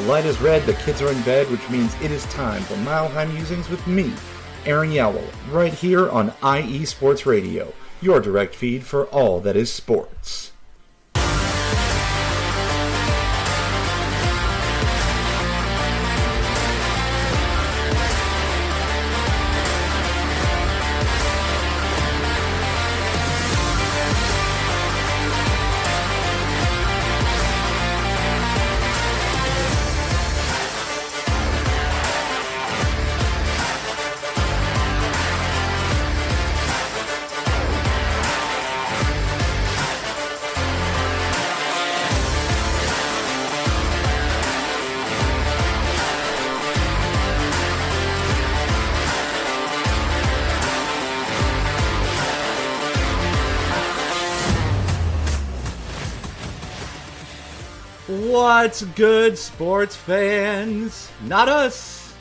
light is red, the kids are in bed, which means it is time for Mile High Musings with me, Aaron Yowell, right here on IE Sports Radio, your direct feed for all that is sports. What's good, sports fans? Not us.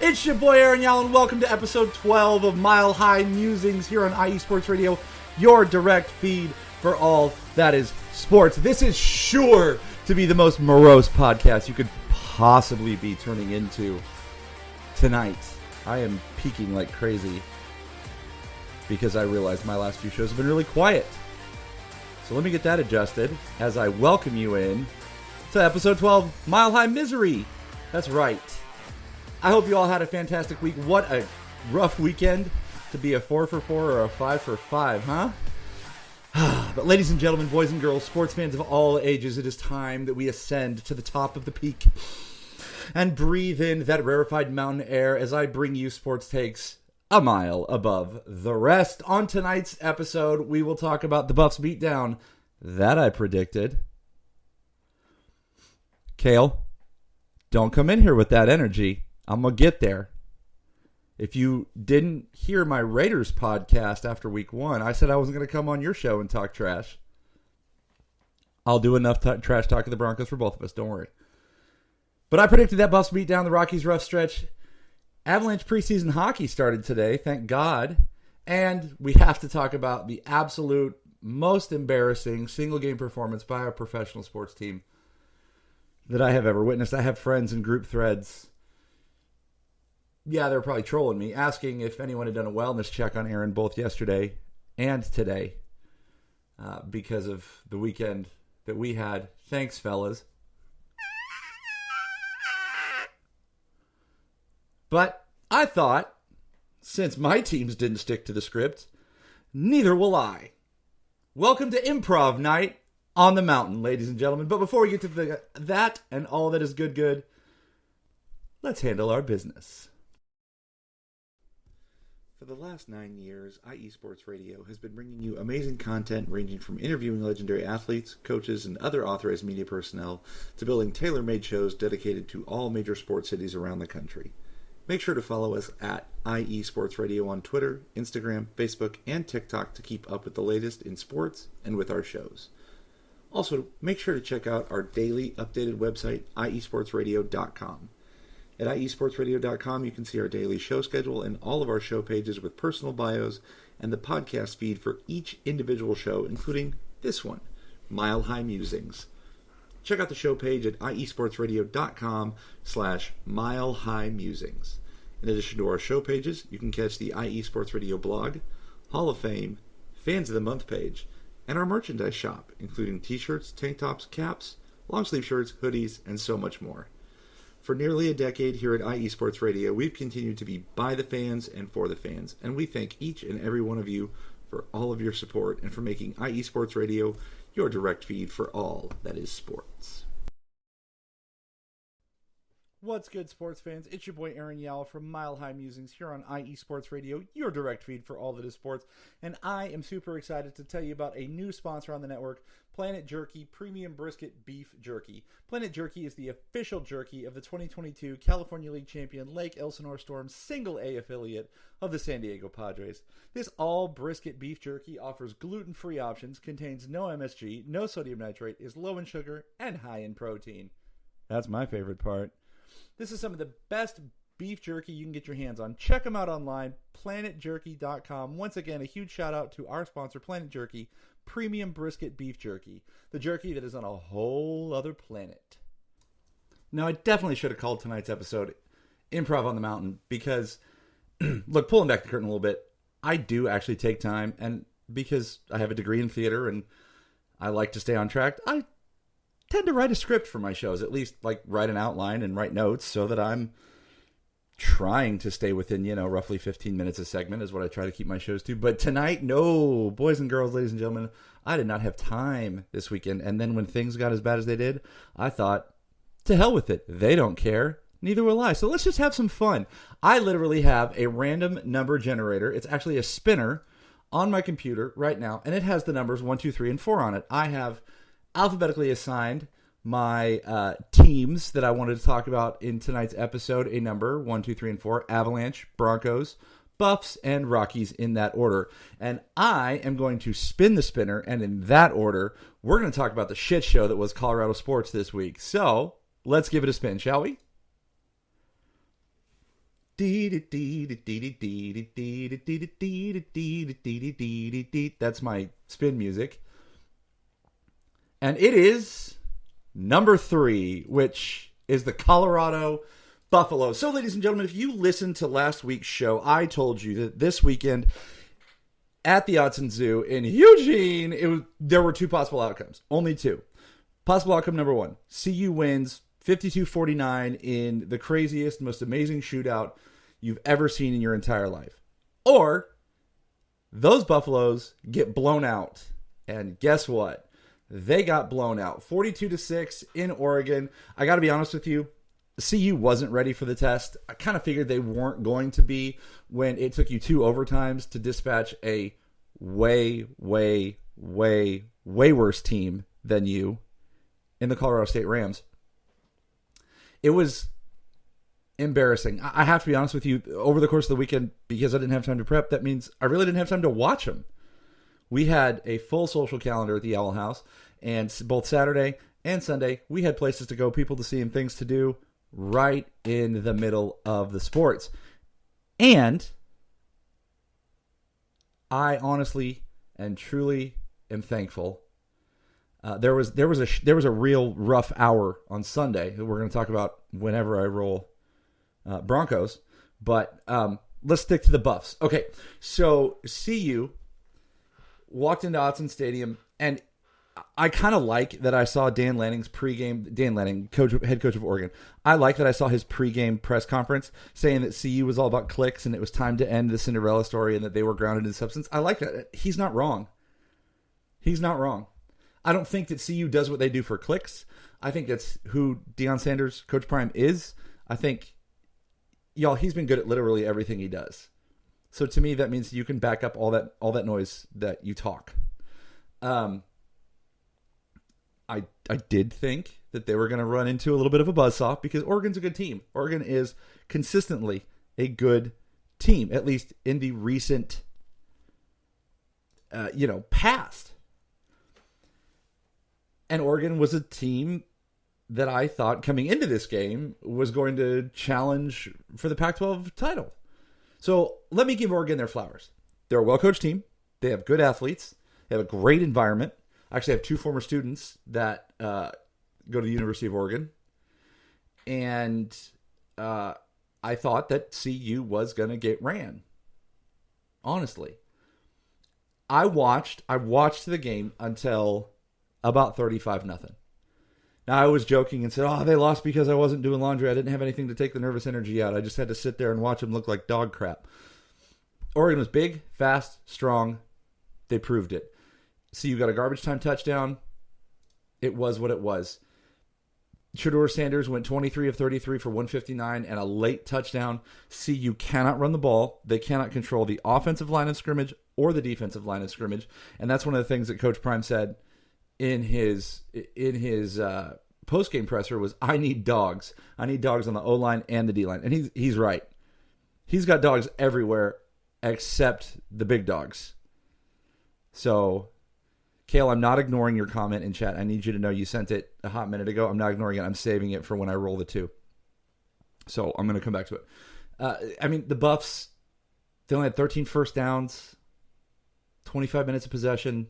It's your boy Aaron Yowell, and welcome to episode 12 of Mile High Musings here on IE Sports Radio, your direct feed for all that is sports. This is sure to be the most morose podcast you could possibly be turning into tonight. I am peaking like crazy because I realized my last few shows have been really quiet. So let me get that adjusted as I welcome you in to episode 12, Mile High Misery. That's right. I hope you all had a fantastic week. What a rough weekend to be a 4 for 4 or a 5 for 5, huh? But ladies and gentlemen, boys and girls, sports fans of all ages, it is time that we ascend to the top of the peak and breathe in that rarefied mountain air as I bring you sports takes a mile above the rest. On tonight's episode, we will talk about the Buffs beatdown that I predicted. Kale, don't come in here with that energy. I'm going to get there. If you didn't hear my Raiders podcast after week 1, I said I wasn't going to come on your show and talk trash. I'll do enough trash talk of the Broncos for both of us, don't worry. But I predicted that Buffs beat down the Rockies rough stretch. Avalanche preseason hockey started today, thank God. And we have to talk about the absolute most embarrassing single game performance by a professional sports team that I have ever witnessed. I have friends in group threads. Yeah, they're probably trolling me, asking if anyone had done a wellness check on Aaron both yesterday and today because of the weekend that we had. Thanks, fellas. But I thought, since my teams didn't stick to the script, neither will I. Welcome to Improv Night on the mountain, ladies and gentlemen. But before we get to that and all that is good, let's handle our business. For the last 9 years, IE Sports Radio has been bringing you amazing content ranging from interviewing legendary athletes, coaches, and other authorized media personnel to building tailor-made shows dedicated to all major sports cities around the country. Make sure to follow us at IE Sports Radio on Twitter, Instagram, Facebook, and TikTok to keep up with the latest in sports and with our shows. Also, make sure to check out our daily updated website, iesportsradio.com. At iesportsradio.com, you can see our daily show schedule and all of our show pages with personal bios and the podcast feed for each individual show, including this one, Mile High Musings. Check out the show page at iesportsradio.com/Mile High Musings. In addition to our show pages, you can catch the IE Sports Radio blog, Hall of Fame, Fans of the Month page, and our merchandise shop, including t-shirts, tank tops, caps, long-sleeve shirts, hoodies, and so much more. For nearly a decade here at IE Sports Radio, we've continued to be by the fans and for the fans, and we thank each and every one of you for all of your support and for making IE Sports Radio your direct feed for all that is sports. What's good, sports fans? It's your boy Aaron Yowell from Mile High Musings here on IE Sports Radio, your direct feed for all that is sports. And I am super excited to tell you about a new sponsor on the network, Planet Jerky Premium Brisket Beef Jerky. Planet Jerky is the official jerky of the 2022 California League champion Lake Elsinore Storm's Single A affiliate of the San Diego Padres. This all brisket beef jerky offers gluten-free options, contains no MSG, no sodium nitrate, is low in sugar, and high in protein. That's my favorite part. This is some of the best beef jerky you can get your hands on. Check them out online, planetjerky.com. Once again, a huge shout out to our sponsor, Planet Jerky, Premium Brisket Beef Jerky, the jerky that is on a whole other planet. Now, I definitely should have called tonight's episode Improv on the Mountain because, look, pulling back the curtain a little bit, I do actually take time, and because I have a degree in theater and I like to stay on track, I tend to write a script for my shows, at least like write an outline and write notes so that I'm trying to stay within, roughly 15 minutes a segment is what I try to keep my shows to. But tonight, no, boys and girls, ladies and gentlemen, I did not have time this weekend. And then when things got as bad as they did, I thought, to hell with it. They don't care. Neither will I. So let's just have some fun. I literally have a random number generator. It's actually a spinner on my computer right now, and it has the numbers 1, 2, 3, and 4 on it. I have alphabetically assigned my teams that I wanted to talk about in tonight's episode a number 1, 2, 3, and 4: Avalanche, Broncos, Buffs, and Rockies, in that order. And I am going to spin the spinner, and in that order, we're going to talk about the shit show that was Colorado sports this week. So let's give it a spin, shall we? That's my spin music. And it is number 3, which is the Colorado Buffaloes. So, ladies and gentlemen, if you listened to last week's show, I told you that this weekend at the Autzen Zoo in Eugene, there were 2 possible outcomes. Only 2. Possible outcome number 1, CU wins 52-49 in the craziest, most amazing shootout you've ever seen in your entire life. Or those Buffaloes get blown out. And guess what? They got blown out 42-6 in Oregon. I got to be honest with you, CU wasn't ready for the test. I kind of figured they weren't going to be when it took you 2 overtimes to dispatch a way, way, way, way worse team than you in the Colorado State Rams. It was embarrassing. I have to be honest with you, over the course of the weekend, because I didn't have time to prep, that means I really didn't have time to watch them. We had a full social calendar at the Owl House, and both Saturday and Sunday, we had places to go, people to see, and things to do right in the middle of the sports. And I honestly and truly am thankful. There was a real rough hour on Sunday that we're going to talk about whenever I roll Broncos, but let's stick to the Buffs. Okay, so CU walked into Autzen Stadium, and I kind of like that I saw Dan Lanning's pregame. Dan Lanning, head coach of Oregon. I like that I saw his pregame press conference saying that CU was all about clicks and it was time to end the Cinderella story and that they were grounded in substance. I like that. He's not wrong. He's not wrong. I don't think that CU does what they do for clicks. I think that's who Deion Sanders, Coach Prime, is. I think, y'all, he's been good at literally everything he does. So to me, that means you can back up all that noise that you talk. I did think that they were going to run into a little bit of a buzzsaw because Oregon's a good team. Oregon is consistently a good team, at least in the recent, past. And Oregon was a team that I thought coming into this game was going to challenge for the Pac-12 title. So let me give Oregon their flowers. They're a well-coached team. They have good athletes. They have a great environment. I actually have 2 former students that go to the University of Oregon. And I thought that CU was going to get ran. Honestly. I watched the game until about 35-0. Now, I was joking and said, they lost because I wasn't doing laundry. I didn't have anything to take the nervous energy out. I just had to sit there and watch them look like dog crap. Oregon was big, fast, strong. They proved it. CU got a garbage time touchdown. It was what it was. Shedeur Sanders went 23 of 33 for 159 and a late touchdown. CU cannot run the ball. They cannot control the offensive line of scrimmage or the defensive line of scrimmage. And that's one of the things that Coach Prime said in his post-game presser was, I need dogs. I need dogs on the O-line and the D-line. And he's right. He's got dogs everywhere except the big dogs. So, Kale, I'm not ignoring your comment in chat. I need you to know you sent it a hot minute ago. I'm not ignoring it. I'm saving it for when I roll the 2. So I'm going to come back to it. The Buffs, they only had 13 first downs, 25 minutes of possession.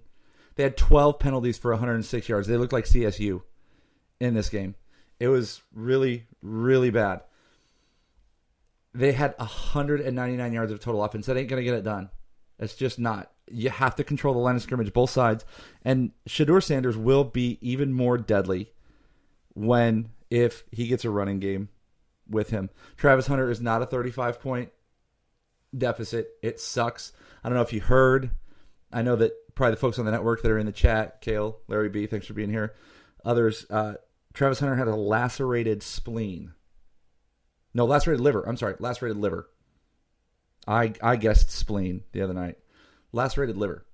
They had 12 penalties for 106 yards. They looked like CSU in this game. It was really, really bad. They had 199 yards of total offense. That ain't going to get it done. It's just not. You have to control the line of scrimmage, both sides. And Shedeur Sanders will be even more deadly if he gets a running game with him. Travis Hunter is not a 35-point deficit. It sucks. I don't know if you heard. I know that probably the folks on the network that are in the chat, Kale, Larry B., thanks for being here. Others, Travis Hunter had a lacerated spleen. No, lacerated liver. I'm sorry, lacerated liver. I guessed spleen the other night. Lacerated liver.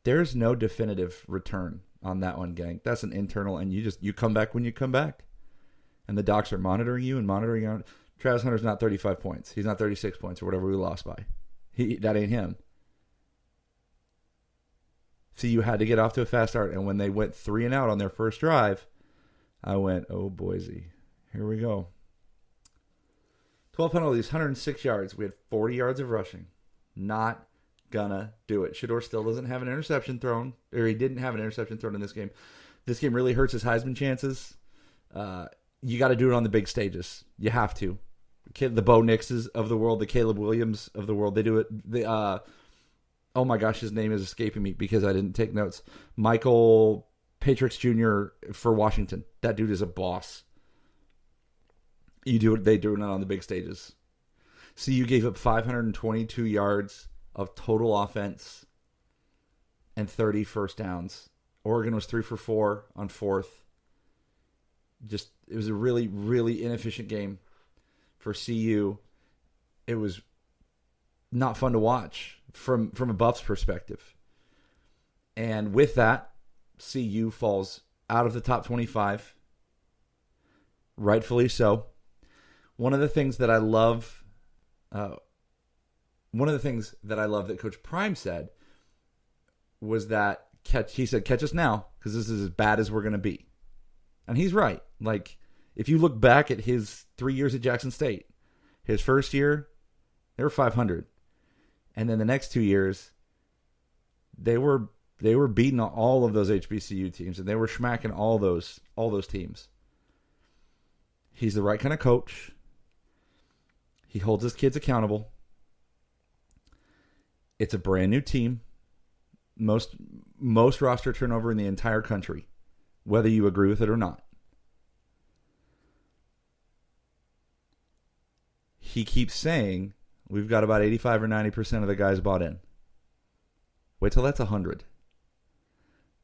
There's no definitive return on that one, gang. That's an internal, and you come back when you come back. And the docs are monitoring you and monitoring you. Travis Hunter's not 35 points. He's not 36 points or whatever we lost by. That ain't him. See, you had to get off to a fast start. And when they went 3 and out on their first drive, I went, oh, Boise. Here we go. 12 penalties, 106 yards. We had 40 yards of rushing. Not gonna do it. Shedeur still doesn't have an interception thrown, or he didn't have an interception thrown in this game. This game really hurts his Heisman chances. You got to do it on the big stages. You have to. The Bo Nixes of the world, the Caleb Williams of the world, they do it. Oh my gosh, his name is escaping me because I didn't take notes. Michael Patrix Jr. for Washington. That dude is a boss. They do it on the big stages. So you gave up 522 yards of total offense and 30 first downs. Oregon was 3 for 4 on fourth. It was a really, really inefficient game for CU. It was not fun to watch from a Buffs perspective. And with that, CU falls out of the top 25. Rightfully so. One of the things that I love that Coach Prime said was that he said, catch us now, because this is as bad as we're going to be. And he's right. Like, if you look back at his 3 years at Jackson State, his first year, they were 500. And then the next 2 years, they were beating all of those HBCU teams, and they were smacking all those teams. He's the right kind of coach. He holds his kids accountable. It's a brand new team. Most roster turnover in the entire country, whether you agree with it or not. He keeps saying we've got about 85 or 90% of the guys bought in. Wait till that's 100.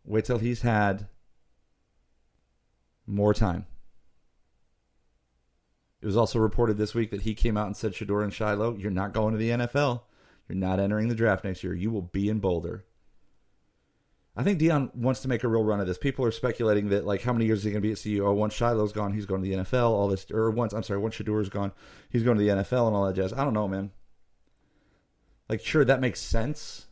Wait till he's had more time. It was also reported this week that he came out and said, Shedeur and Shiloh, you're not going to the NFL. You're not entering the draft next year. You will be in Boulder. I think Deion wants to make a real run of this. People are speculating that, like, how many years is he going to be at CU? Oh, once Shiloh's gone, he's going to the NFL. All this, or once Shedeur's gone, he's going to the NFL and all that jazz. I don't know, man. Like, sure, that makes sense.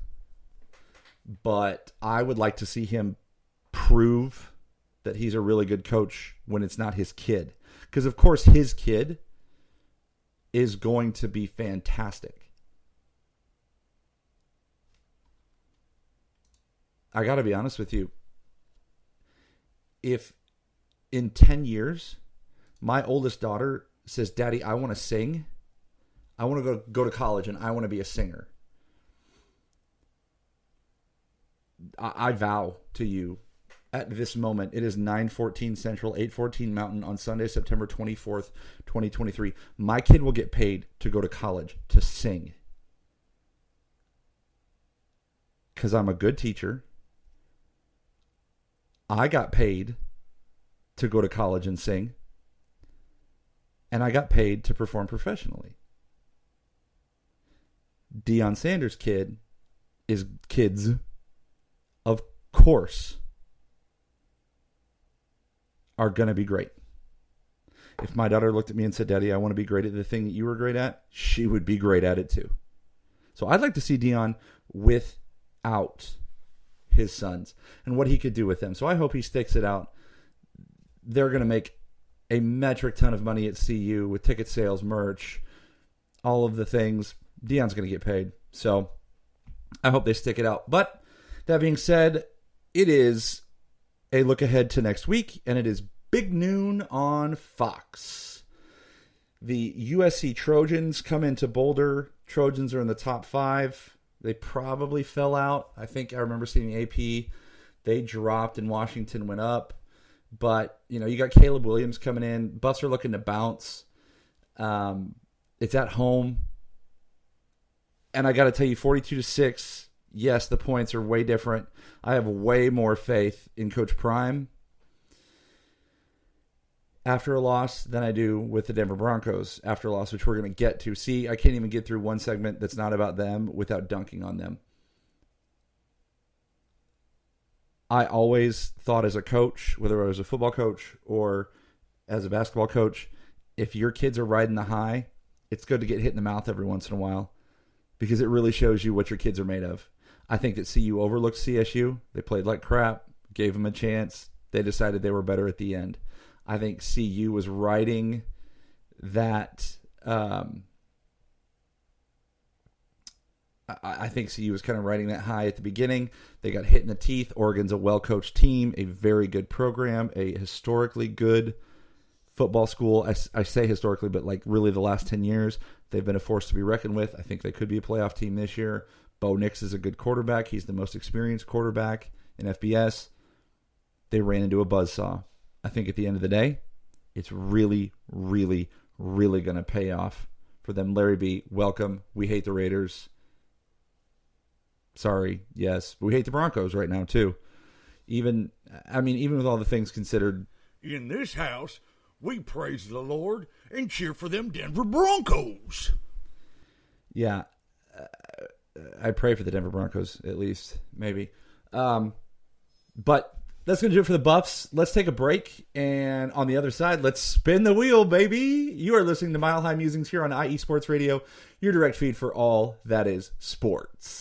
But I would like to see him prove that he's a really good coach when it's not his kid. Because, of course, his kid is going to be fantastic. I got to be honest with you. If in 10 years, my oldest daughter says, Daddy, I want to sing. I want to go to college and I want to be a singer. I vow to you at this moment, it is 9:14 Central, 8:14 Mountain on Sunday, September 24th, 2023. My kid will get paid to go to college to sing. Because I'm a good teacher. I got paid to go to college and sing. And I got paid to perform professionally. Deion Sanders' kids, of course, are going to be great. If my daughter looked at me and said, Daddy, I want to be great at the thing that you were great at, she would be great at it too. So I'd like to see Deion without his sons and what he could do with them. So I hope he sticks it out. They're going to make a metric ton of money at CU with ticket sales, merch, all of the things. Deion's going to get paid. So I hope they stick it out. But that being said, it is a look ahead to next week, and it is big noon on Fox. The USC Trojans come into Boulder. Trojans are in the top 5. They probably fell out. I think I remember seeing the AP. They dropped and Washington went up. But, you got Caleb Williams coming in. Buffs are looking to bounce. It's at home. And I got to tell you, 42-6, yes, the points are way different. I have way more faith in Coach Prime after a loss than I do with the Denver Broncos after a loss, which we're going to get to. See, I can't even get through one segment that's not about them without dunking on them. I always thought as a coach, whether I was a football coach or as a basketball coach, if your kids are riding the high, it's good to get hit in the mouth every once in a while because it really shows you what your kids are made of. I think that CU overlooked CSU. They played like crap, gave them a chance. They decided they were better at the end. I think CU was riding that. I think CU was kind of riding that high at the beginning. They got hit in the teeth. Oregon's a well-coached team, a very good program, a historically good football school. I say historically, but like really the last 10 years, they've been a force to be reckoned with. I think they could be a playoff team this year. Bo Nix is a good quarterback. He's the most experienced quarterback in FBS. They ran into a buzzsaw. I think at the end of the day, it's really, really, really going to pay off for them. Larry B., welcome. We hate the Raiders. Sorry, yes. But we hate the Broncos right now, too. Even with all the things considered. In this house, we praise the Lord and cheer for them Denver Broncos. Yeah. I pray for the Denver Broncos, at least, maybe. But that's going to do it for the Buffs. Let's take a break, and on the other side, let's spin the wheel, baby. You are listening to Mile High Musings here on IE Sports Radio, your direct feed for all that is sports.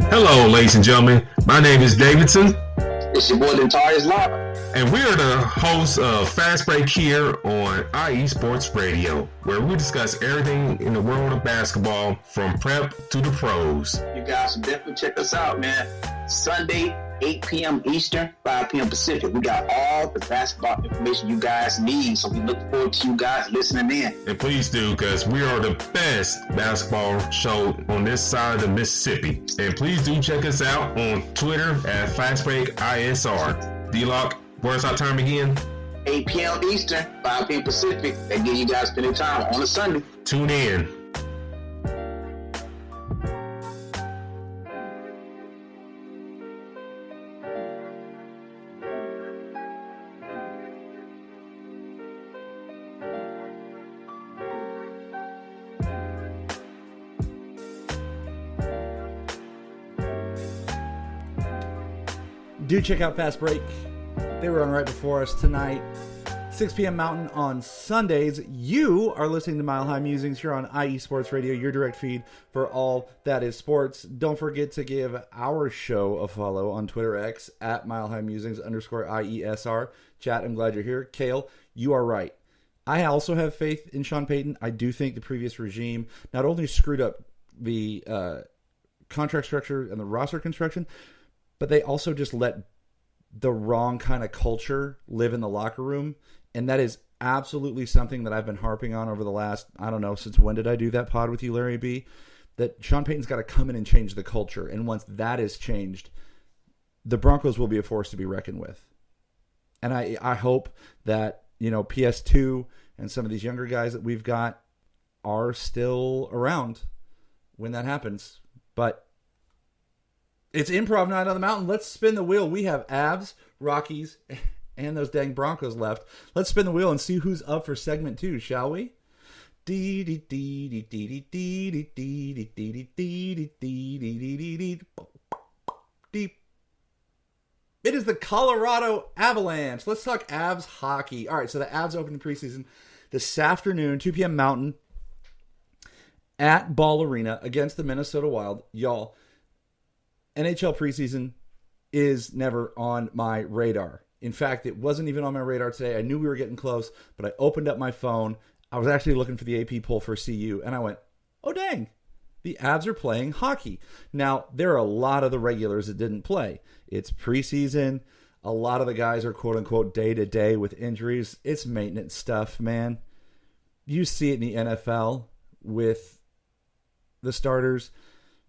Hello, ladies and gentlemen. My name is Davidson. It's your boy, Lentarius Locke. And we are the hosts of Fast Break here on IE Sports Radio, where we discuss everything in the world of basketball from prep to the pros. You guys should definitely check us out, man. Sunday, 8 p.m. Eastern, 5 p.m. Pacific. We got all the basketball information you guys need, so we look forward to you guys listening in. And please do, because we are the best basketball show on this side of the Mississippi. And please do check us out on Twitter at FastBreakISR. D-Lock, where's our time again? 8 p.m. Eastern, 5 p.m. Pacific. That give you guys plenty of time on a Sunday. Tune in. Do check out Fast Break. They were on right before us tonight. 6 p.m. Mountain on Sundays. You are listening to Mile High Musings here on IE Sports Radio, your direct feed for all that is sports. Don't forget to give our show a follow on Twitter X at Mile High Musings _IESR. Chat, I'm glad you're here. Kale, you are right. I also have faith in Sean Payton. I do think the previous regime not only screwed up the contract structure and the roster construction, but they also just let the wrong kind of culture live in the locker room. And that is absolutely something that I've been harping on over the last, I don't know, since when did I do that pod with you, Larry B? That Sean Payton's got to come in and change the culture. And once that is changed, the Broncos will be a force to be reckoned with. And I hope that, PS2 and some of these younger guys that we've got are still around when that happens. But it's improv night on the mountain. Let's spin the wheel. We have Avs, Rockies, and those dang Broncos left. Let's spin the wheel and see who's up for segment 2, shall we? It is the Colorado Avalanche. Let's talk Avs hockey. All right, so the Avs open the preseason this afternoon, 2 p.m. Mountain. at Ball Arena against the Minnesota Wild. Y'all, NHL preseason is never on my radar. In fact, it wasn't even on my radar today. I knew we were getting close, but I opened up my phone. I was actually looking for the AP poll for CU, and I went, oh, dang. The Avs are playing hockey. Now, there are a lot of the regulars that didn't play. It's preseason. A lot of the guys are quote-unquote day-to-day with injuries. It's maintenance stuff, man. You see it in the NFL with the starters,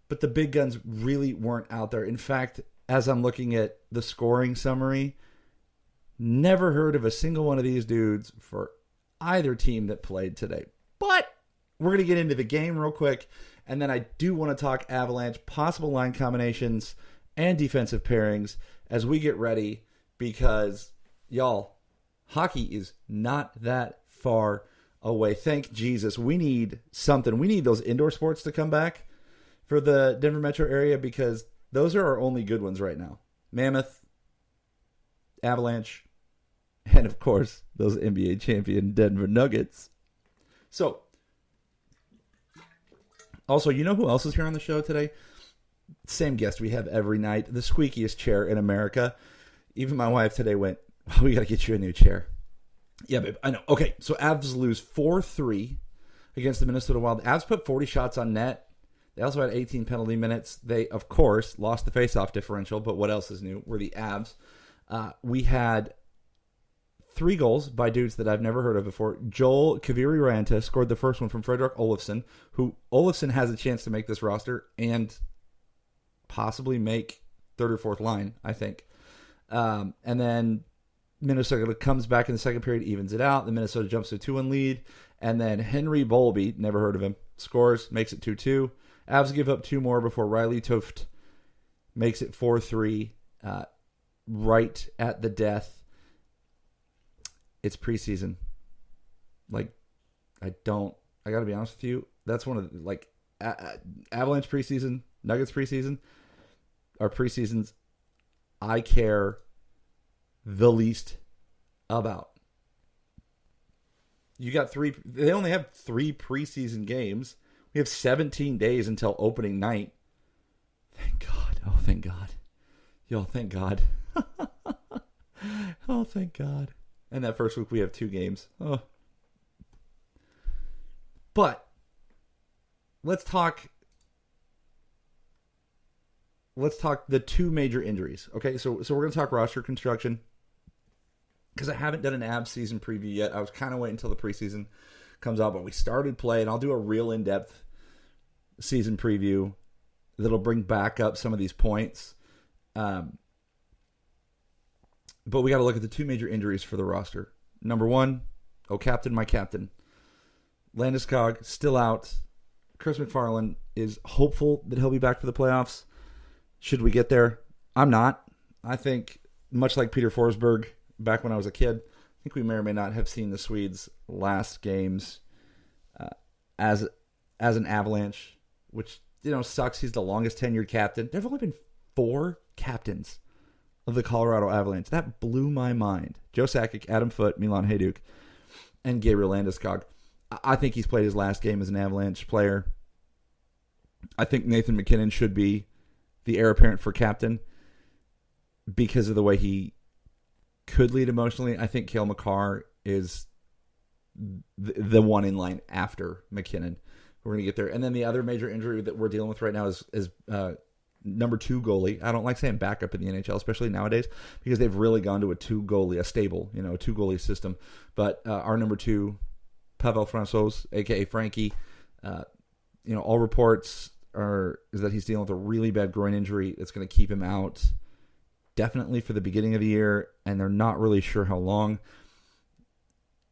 but the big guns really weren't out there. In fact, as I'm looking at the scoring summary, never heard of a single one of these dudes for either team that played today. But we're going to get into the game real quick, and then I do want to talk Avalanche, possible line combinations, and defensive pairings as we get ready because, y'all, hockey is not that far away. Thank Jesus. We need something. We need those indoor sports to come back for the Denver metro area because those are our only good ones right now. Mammoth, Avalanche, and, of course, those NBA champion Denver Nuggets. So, also, you know who else is here on the show today? Same guest we have every night, the squeakiest chair in America. Even my wife today went, oh, we got to get you a new chair. Yeah, babe, I know. Okay, so Avs lose 4-3 against the Minnesota Wild. The Avs put 40 shots on net. They also had 18 penalty minutes. They, of course, lost the faceoff differential, but what else is new? We're the Avs. We had 3 goals by dudes that I've never heard of before. Joel Kiviri-Ranta scored the first one from Fredrik Olofsson, who Olofsson has a chance to make this roster and possibly make third or fourth line, I think. And then Minnesota comes back in the second period, evens it out. The Minnesota jumps to a 2-1 lead. And then Henry Bolby, never heard of him, scores, makes it 2-2. Avs give up 2 more before Riley Toft makes it 4-3 right at the death. It's preseason. Like, I got to be honest with you. That's one of the, Avalanche preseason, Nuggets preseason are preseasons I care the least about. You got 3, they only have 3 preseason games. We have 17 days until opening night. Thank God. Oh, thank God. Y'all, thank God. Oh, thank God. And that first week we have 2 games. Oh. But let's talk the 2 major injuries. Okay, so we're going to talk roster construction because I haven't done an Avs season preview yet. I was kind of waiting until the preseason comes out, but we started playing. I'll do a real in-depth season preview that'll bring back up some of these points. But we got to look at the 2 major injuries for the roster. Number 1, captain, my captain. Landeskog still out. Chris McFarland is hopeful that he'll be back for the playoffs. Should we get there? I'm not. I think, much like Peter Forsberg back when I was a kid, I think we may or may not have seen the Swedes' last games as an Avalanche, which, sucks. He's the longest tenured captain. There have only been 4 captains of the Colorado Avalanche. That blew my mind. Joe Sakic, Adam Foote, Milan Hajduk, and Gabriel Landeskog. I think he's played his last game as an Avalanche player. I think Nathan MacKinnon should be the heir apparent for captain because of the way he could lead emotionally. I think Cale Makar is the one in line after McKinnon. We're going to get there. And then the other major injury that we're dealing with right now is number 2 goalie. I don't like saying backup in the NHL, especially nowadays, because they've really gone to a 2 goalie, a stable, 2 goalie system. But our number 2, Pavel Francouz, a.k.a. Frankie, all reports is that he's dealing with a really bad groin injury that's going to keep him out definitely for the beginning of the year, and they're not really sure how long.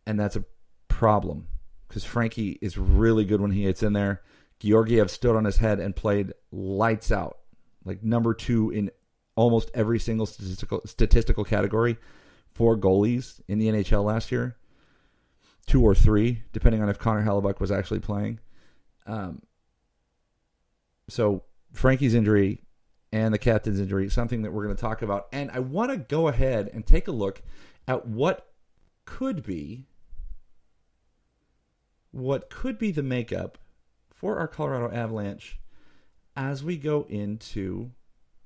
And that's a problem because Frankie is really good when he gets in there. Georgiev stood on his head and played lights out, like number 2 in almost every single statistical category for goalies in the NHL last year. 2 or 3, depending on if Connor Hellebuck was actually playing. So Frankie's injury and the captain's injury is something that we're going to talk about. And I want to go ahead and take a look at what could be the makeup for our Colorado Avalanche as we go into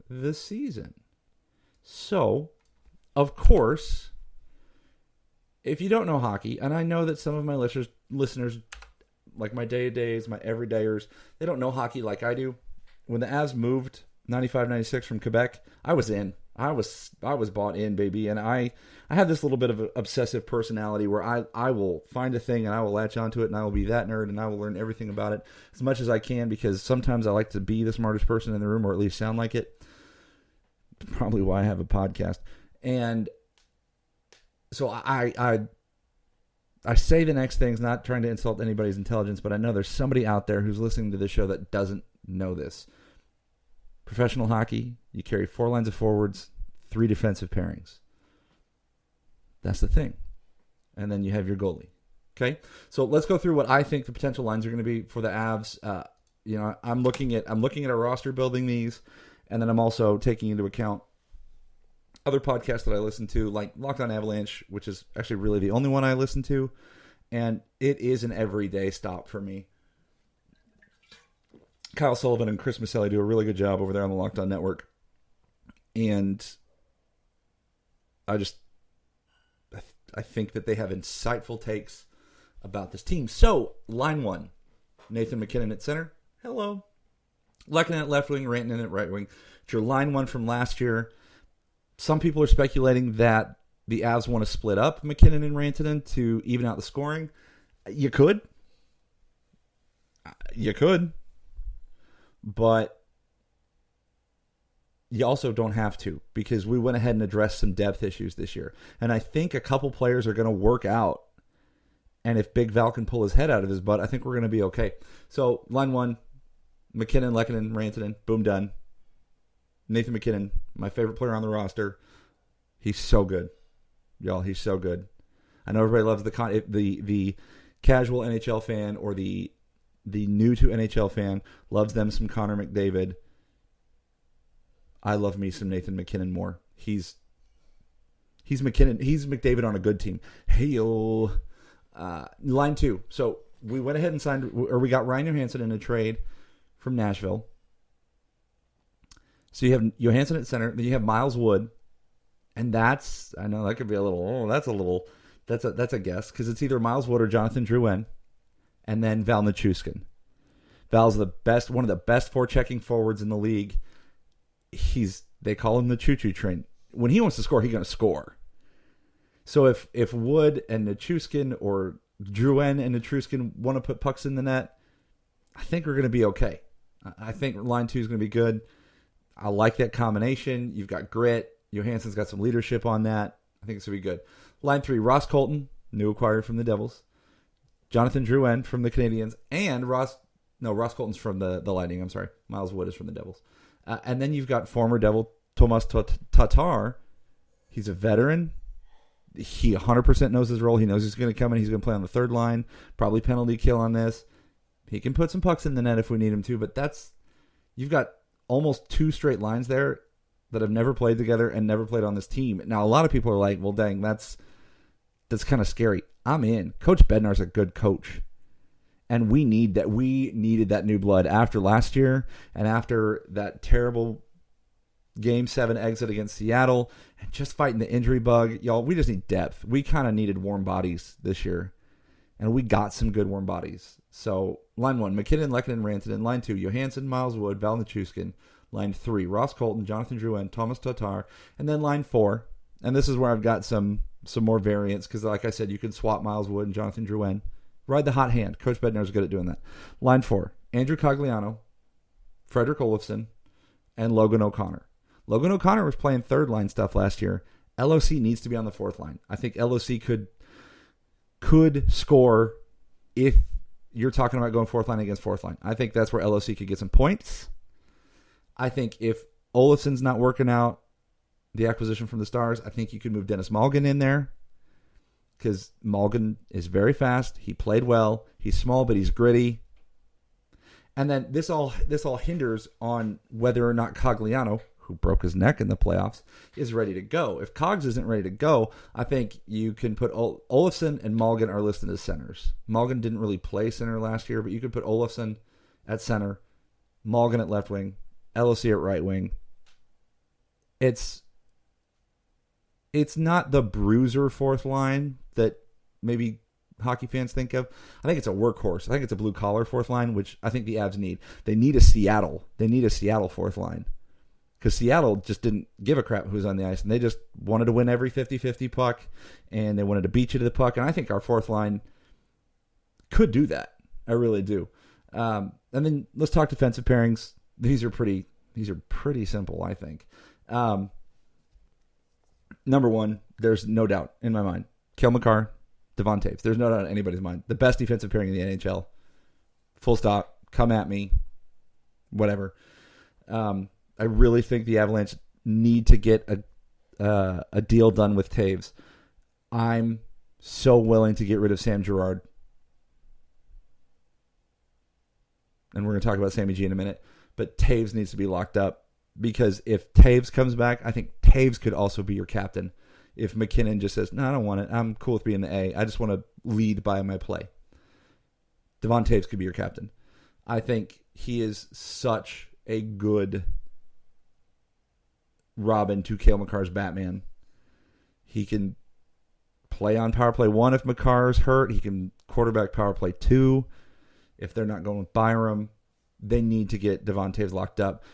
the season. So, of course, if you don't know hockey, and I know that some of my listeners, like my day-to-days, my everydayers, they don't know hockey like I do. When the Avs moved 95-96 from Quebec, I was in. I was bought in, baby. And I have this little bit of an obsessive personality where I will find a thing and I will latch onto it and I will be that nerd and I will learn everything about it as much as I can, because sometimes I like to be the smartest person in the room, or at least sound like it. Probably why I have a podcast. And so I say the next things, not trying to insult anybody's intelligence, but I know there's somebody out there who's listening to this show that doesn't know this. Professional hockey, you carry 4 lines of forwards, 3 defensive pairings. That's the thing. And then you have your goalie. Okay? So let's go through what I think the potential lines are going to be for the Avs. I'm looking at a roster building these, and then I'm also taking into account other podcasts that I listen to, like Locked On Avalanche, which is actually really the only one I listen to, and it is an everyday stop for me. Kyle Sullivan and Chris Maselli do a really good job over there on the Locked On Network, and I think that they have insightful takes about this team. So, line 1, Nathan MacKinnon at center. Hello. Lehkonen at left wing, Rantanen at right wing. It's your line 1 from last year. Some people are speculating that the Avs want to split up MacKinnon and Rantanen to even out the scoring. You could. But you also don't have to, because we went ahead and addressed some depth issues this year. And I think a couple players are going to work out. And if Big Val can pull his head out of his butt, I think we're going to be okay. So, line 1, MacKinnon, Lehkonen, Rantanen, boom, done. Nathan MacKinnon, my favorite player on the roster. He's so good. Y'all, he's so good. I know everybody loves the casual NHL fan, or the new to NHL fan loves them some Connor McDavid. I love me some Nathan MacKinnon more. He's McKinnon. He's McDavid on a good team. Hey-o. Line 2. So we went ahead and we got Ryan Johansson in a trade from Nashville. So you have Johansson at center, then you have Miles Wood, and I know that could be that's a guess, because it's either Miles Wood or Jonathan Drouin, and then Val Nichushkin. Val's one of the best forechecking forwards in the league. They call him the choo-choo train. When he wants to score, he's going to score. So if Wood and Nichushkin, or Drouin and Nichushkin, want to put pucks in the net, I think we're going to be okay. I think line 2 is going to be good. I like that combination. You've got grit. Johansson's got some leadership on that. I think it's going to be good. Line 3, Ross Colton, new acquired from the Devils. Jonathan Drouin from the Canadiens. And Ross Colton's from the Lightning. I'm sorry. Miles Wood is from the Devils. And then you've got former Devil Tomas Tatar. He's a veteran. He 100% knows his role. He knows he's going to come in. He's going to play on the third line. Probably penalty kill on this. He can put some pucks in the net if we need him to. But you've got almost 2 straight lines there that have never played together and never played on this team. Now, a lot of people are like, well, dang, that's kind of scary. I'm in. Coach Bednar's a good coach. And we needed that new blood after last year and after that terrible Game 7 exit against Seattle and just fighting the injury bug. Y'all, we just need depth. We kind of needed warm bodies this year. And we got some good warm bodies. So, line 1, MacKinnon, Lehkonen, Rantanen. Line 2, Johansson, Miles Wood, Val Nichushkin. Line 3, Ross Colton, Jonathan Drouin, Tomas Tatar. And then line 4, and this is where I've got some more variants, because like I said, you can swap Miles Wood and Jonathan Drouin. Ride the hot hand. Coach Bednar's good at doing that. Line 4, Andrew Cogliano, Frederick Olofsson, and Logan O'Connor. Logan O'Connor was playing third line stuff last year. LOC needs to be on the fourth line. I think LOC could score if you're talking about going fourth line against fourth line. I think that's where LOC could get some points. I think if Olofsson's not working out, the acquisition from the Stars, I think you could move Dennis Malgin in there, because Malgin is very fast. He played well. He's small, but he's gritty. And then this all hinders on whether or not Cogliano, who broke his neck in the playoffs, is ready to go. If Cogs isn't ready to go, I think you can put Olofsson and Malgin are listed as centers. Malgin didn't really play center last year, but you could put Olofsson at center, Mulligan at left wing, LOC at right wing. It's not the bruiser fourth line that maybe hockey fans think of. I think it's a workhorse. I think it's a blue-collar fourth line, which I think the Avs need. They need a Seattle. They need a Seattle fourth line. Because Seattle just didn't give a crap who's on the ice, and they just wanted to win every 50-50 puck, and they wanted to beat you to the puck, and I think our fourth line could do that. I really do. And then let's talk defensive pairings. These are pretty simple, I think. Number one, there's no doubt in my mind. Cale Makar, Devon Toews. There's no doubt in anybody's mind. The best defensive pairing in the NHL. Full stop. Come at me. Whatever. I really think the Avalanche need to get a deal done with Toews. I'm so willing to get rid of Sam Girard. And we're going to talk about Sammy G in a minute. But Toews needs to be locked up. Because if Toews comes back, I think Toews could also be your captain. If McKinnon just says, no, I don't want it. I'm cool with being the A. I just want to lead by my play. Devon Toews could be your captain. I think he is such a good Robin to Cale Makar's Batman. He can play on power play 1 if Makar's hurt. He can quarterback power play 2 if they're not going with Byram. They need to get Devon Toews locked up.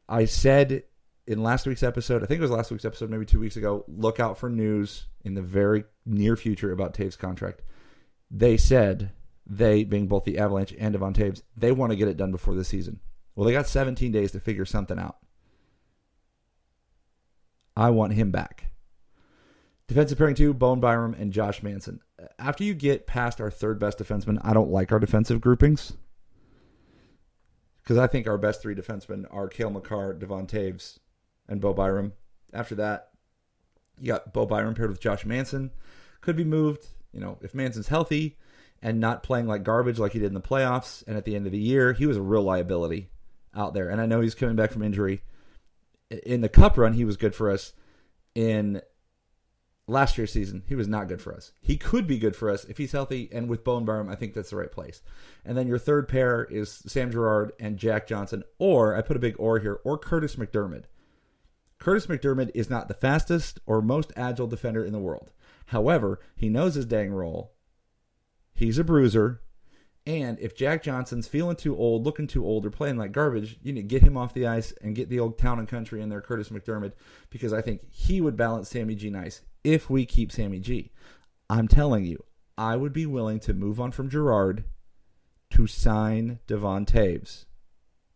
I said in last week's episode, I think it was last week's episode, maybe 2 weeks ago, look out for news in the very near future about Toews' contract. They said, they being both the Avalanche and Devon Toews, they want to get it done before this season. Well, they got 17 days to figure something out. I want him back. Defensive pairing 2, Bowen Byram and Josh Manson. After you get past our third best defenseman, I don't like our defensive groupings. Because I think our best 3 defensemen are Cale Makar, Devon Toews, and Bo Byram. After that, you got Bo Byram paired with Josh Manson. Could be moved, if Manson's healthy and not playing like garbage like he did in the playoffs. And at the end of the year, he was a real liability out there. And I know he's coming back from injury. In the Cup run, he was good for us. In last year's season, he was not good for us. He could be good for us if he's healthy, and with Bowen Byram, I think that's the right place. And then your third pair is Sam Girard and Jack Johnson, or, I put a big or here, or Curtis McDermott. Curtis McDermott is not the fastest or most agile defender in the world. However, he knows his dang role. He's a bruiser. And if Jack Johnson's feeling too old, looking too old, or playing like garbage, you need to get him off the ice and get the old town and country in there, Curtis McDermott, because I think he would balance Sammy G nice if we keep Sammy G. I'm telling you, I would be willing to move on from Girard to sign Devon Toews.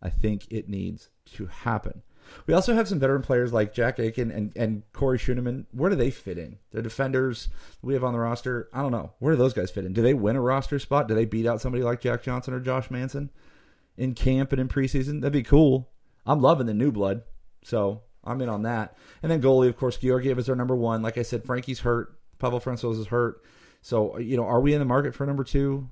I think it needs to happen. We also have some veteran players like Jack Aiken and Corey Schooneman. Where do they fit in? They're defenders we have on the roster. I don't know. Where do those guys fit in? Do they win a roster spot? Do they beat out somebody like Jack Johnson or Josh Manson in camp and in preseason? That'd be cool. I'm loving the new blood, so I'm in on that. And then goalie, of course, Georgiev is our number 1. Like I said, Frankie's hurt. Pavel Francouz is hurt. So, are we in the market for number 2?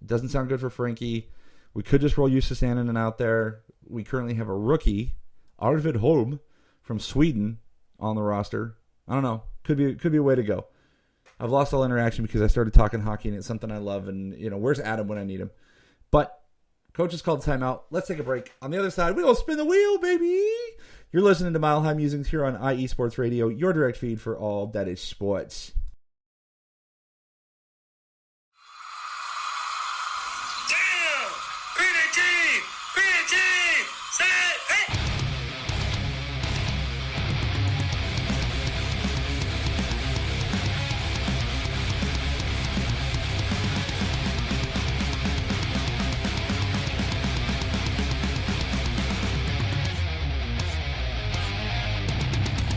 Doesn't sound good for Frankie. We could just roll Justus Annunen out there. We currently have a rookie, Arvid Holm from Sweden, on the roster. I don't know. Could be a way to go. I've lost all interaction because I started talking hockey, and it's something I love. And, where's Adam when I need him? But coach has called timeout. Let's take a break. On the other side, we will spin the wheel, baby. You're listening to Mile High Musings here on IE Sports Radio, your direct feed for all that is sports.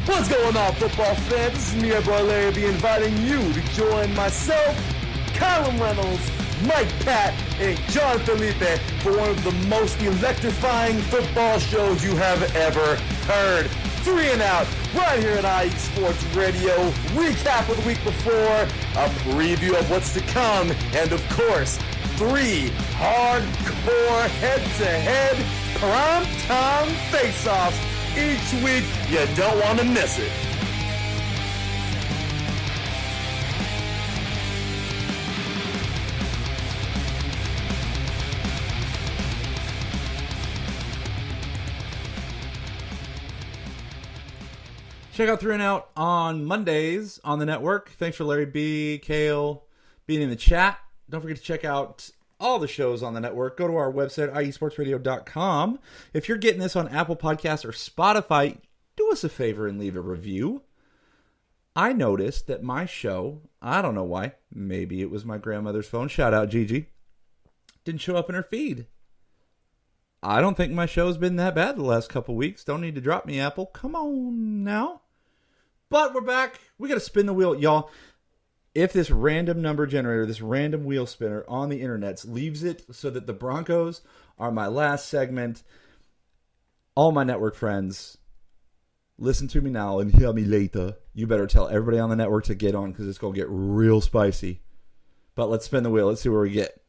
What's going on, football fans? This is me, your boy Larry B, inviting you to join myself, Callum Reynolds, Mike Pat, and John Felipe for one of the most electrifying football shows you have ever heard. 3 and Out, right here at IE Sports Radio. Recap of the week before, a preview of what's to come, and of course, 3 hardcore head-to-head prime-time face-offs each week. You don't want to miss it. Check out Through and Out on Mondays on the network. Thanks for Larry B, Kale, being in the chat. Don't forget to check out all the shows on the network. Go to our website, iesportsradio.com. If you're getting this on Apple Podcasts or Spotify, do us a favor and leave a review. I noticed that my show, I don't know why, maybe it was my grandmother's phone, shout out Gigi, didn't show up in her feed. I don't think my show's been that bad the last couple weeks. Don't need to drop me, Apple. Come on now. But we're back. We got to spin the wheel. Y'all, if this random number generator, this random wheel spinner on the internet leaves it so that the Broncos are my last segment, all my network friends, listen to me now and hear me later. You better tell everybody on the network to get on because it's going to get real spicy. But let's spin the wheel. Let's see where we get.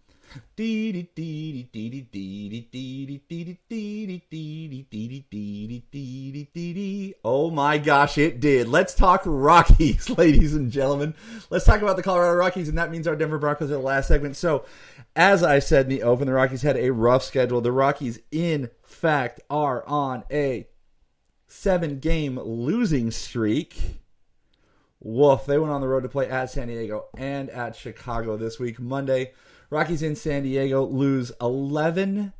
Oh my gosh, it did. Let's talk Rockies, ladies and gentlemen. Let's talk about the Colorado Rockies, and that means our Denver Broncos are the last segment. So, as I said in the open, the Rockies had a rough schedule. The Rockies, in fact, are on a 7-game losing streak. Woof. They went on the road to play at San Diego and at Chicago this week. Monday, Rockies in San Diego lose 11-9.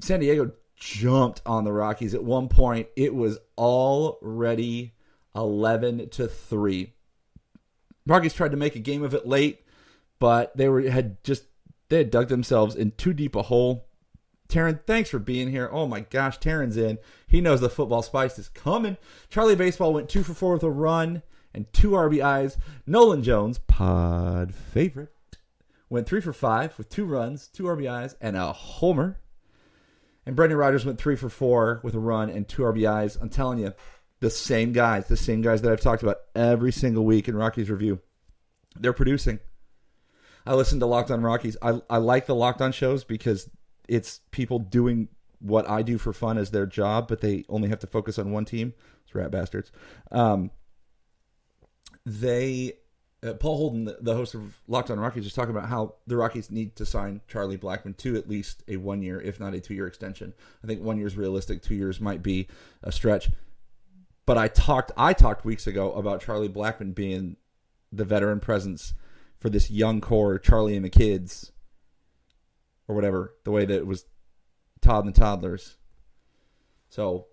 San Diego jumped on the Rockies. At one point, it was already 11-3. Rockies tried to make a game of it late, but they had dug themselves in too deep a hole. Taryn, thanks for being here. Oh my gosh, Taryn's in. He knows the football spice is coming. Charlie Baseball went 2 for 4 with a run and 2 RBIs. Nolan Jones, pod favorite, went 3 for 5 with 2 runs, 2 RBIs, and a homer. And Brendan Rodgers went 3 for 4 with a run and 2 RBIs. I'm telling you, the same guys that I've talked about every single week in Rockies Review, they're producing. I listen to Locked On Rockies. I like the Locked On shows because it's people doing what I do for fun as their job, but they only have to focus on one team. It's rat bastards. Paul Holden, the host of Locked On Rockies, is talking about how the Rockies need to sign Charlie Blackmon to at least a 1-year, if not a 2-year extension. I think 1 year is realistic. 2 years might be a stretch. But I talked weeks ago about Charlie Blackmon being the veteran presence for this young core, Charlie and the Kids, or whatever, the way that it was Todd and the Toddlers. So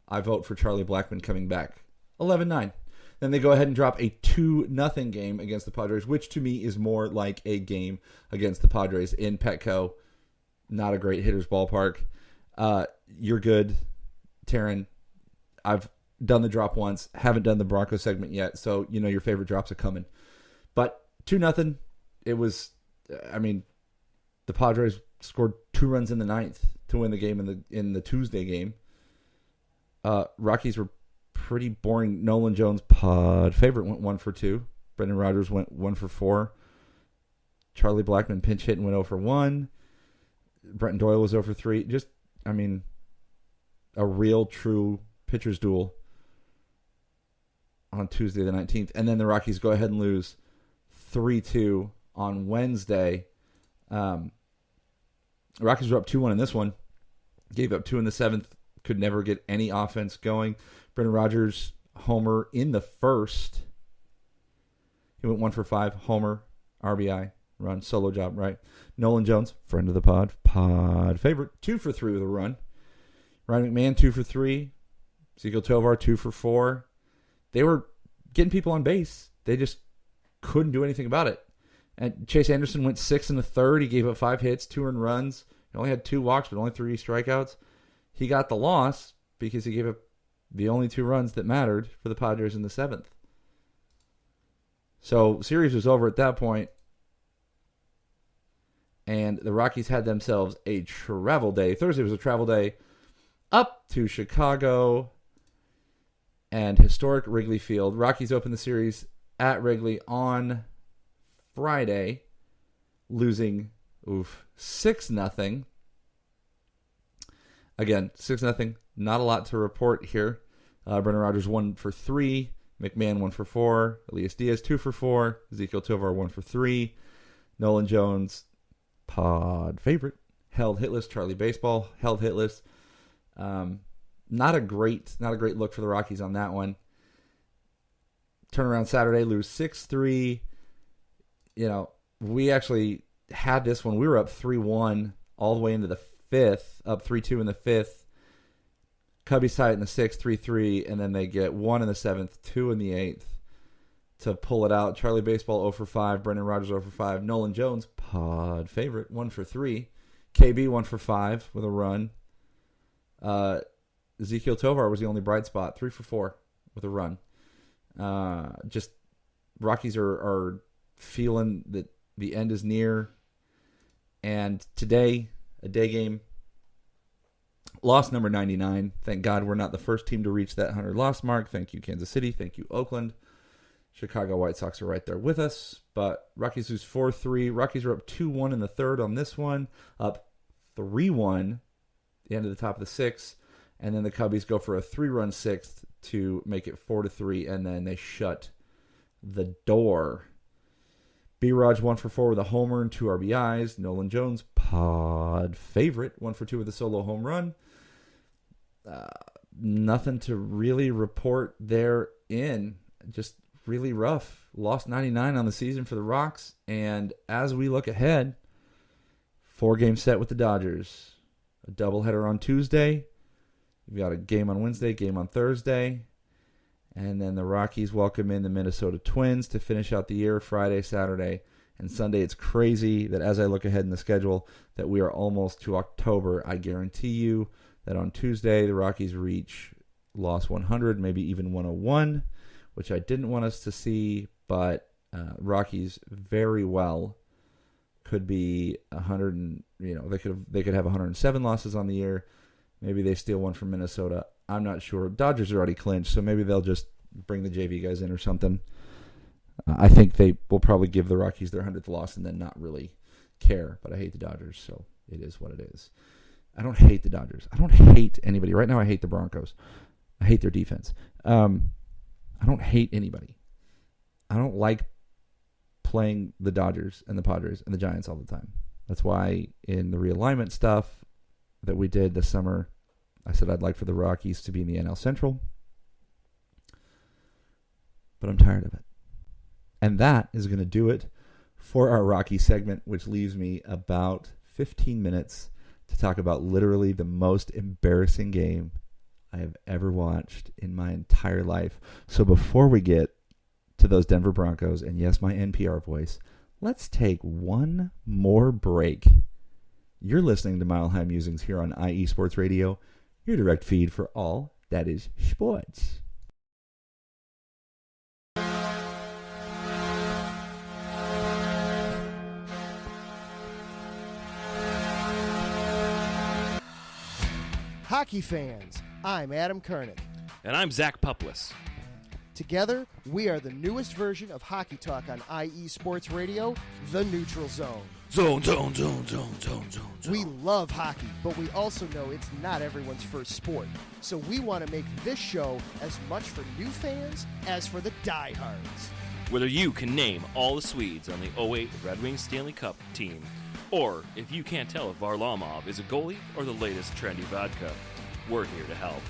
I vote for Charlie Blackmon coming back. 11-9. Then they go ahead and drop a 2-0 game against the Padres, which to me is more like a game against the Padres in Petco. Not a great hitter's ballpark. You're good, Taryn. I've done the drop once. Haven't done the Broncos segment yet, so you know your favorite drops are coming. But 2-0, it was, the Padres scored 2 runs in the 9th to win the game in the Tuesday game. Rockies were pretty boring. Nolan Jones, pod favorite, went 1 for 2. Brendan Rodgers went 1 for 4. Charlie Blackmon pinch hit and went 0 for 1. Brenton Doyle was 0 for 3. Just, a real, true pitcher's duel on Tuesday the 19th. And then the Rockies go ahead and lose 3-2 on Wednesday. Rockies were up 2-1 in this one. Gave up 2 in the 7th. Could never get any offense going. Brendan Rodgers, homer in the 1st. He went 1 for 5. Homer, RBI, run, solo job, right? Nolan Jones, friend of the pod favorite, 2 for 3 with a run. Ryan McMahon, 2 for 3. Ezekiel Tovar, 2 for 4. They were getting people on base. They just couldn't do anything about it. And Chase Anderson went 6 in the 3rd. He gave up 5 hits, 2 earned runs. He only had 2 walks, but only 3 strikeouts. He got the loss because he gave up the only 2 runs that mattered for the Padres in the 7th. So series was over at that point. And the Rockies had themselves a travel day. Thursday was a travel day up to Chicago and historic Wrigley Field. Rockies opened the series at Wrigley on Friday, losing 6-0. Again, 6-0. Not a lot to report here. Brendan Rodgers 1 for 3. McMahon 1 for 4. Elias Diaz 2 for 4. Ezekiel Tovar 1 for 3. Nolan Jones, pod favorite, held hitless. Charlie Baseball held hitless. not a great look for the Rockies on that one. Turnaround Saturday, lose 6-3. We actually had this one. We were up 3-1 all the way into the fifth, up 3-2 in the fifth. Cubbies tie it in the sixth, 3-3, and then they get 1 in the seventh, 2 in the eighth to pull it out. Charlie Baseball 0 for 5, Brendan Rodgers 0 for 5, Nolan Jones, pod favorite, 1 for 3, KB 1 for 5 with a run. Ezekiel Tovar was the only bright spot, 3 for 4 with a run. Just Rockies are feeling that the end is near. And today, a day game, loss number 99. Thank God we're not the first team to reach that 100 loss mark. Thank you, Kansas City. Thank you, Oakland. Chicago White Sox are right there with us. But Rockies lose 4-3. Rockies are up 2-1 in the third on this one. Up 3-1 the end of the top of the sixth. And then the Cubbies go for a 3-run sixth to make it 4-3. And then they shut the door. B-Raj 1 for 4 with a homer and 2 RBIs. Nolan Jones, pod favorite, 1 for 2 with a solo home run. Nothing to really report therein. Just really rough. Lost 99 on the season for the Rocks. And as we look ahead, 4-game set with the Dodgers. A doubleheader on Tuesday. We've got a game on Wednesday, game on Thursday. And then the Rockies welcome in the Minnesota Twins to finish out the year Friday, Saturday, and Sunday. It's crazy that as I look ahead in the schedule that we are almost to October. I guarantee you that on Tuesday the Rockies reach loss 100, maybe even 101, which I didn't want us to see, but Rockies very well could be 100. And, they could have 107 losses on the year. Maybe they steal one from Minnesota. I'm not sure. Dodgers are already clinched, so maybe they'll just bring the JV guys in or something. I think they will probably give the Rockies their 100th loss and then not really care. But I hate the Dodgers, so it is what it is. I don't hate the Dodgers. I don't hate anybody. Right now I hate the Broncos. I hate their defense. I don't hate anybody. I don't like playing the Dodgers and the Padres and the Giants all the time. That's why in the realignment stuff that we did this summer, I said I'd like for the Rockies to be in the NL Central. But I'm tired of it. And that is going to do it for our Rocky segment, which leaves me about 15 minutes to talk about literally the most embarrassing game I have ever watched in my entire life. So before we get to those Denver Broncos, and yes, my NPR voice, let's take one more break. You're listening to Mile High Musings here on IE Sports Radio, your direct feed for all that is sports. Hockey fans, I'm Adam Kernan. And I'm Zach Puplis. Together, we are the newest version of Hockey Talk on IE Sports Radio, The Neutral Zone. Zone. We love hockey, but we also know it's not everyone's first sport. So we want to make this show as much for new fans as for the diehards. Whether you can name all the Swedes on the 08 Red Wings Stanley Cup team, or if you can't tell if Varlamov is a goalie or the latest trendy vodka, we're here to help.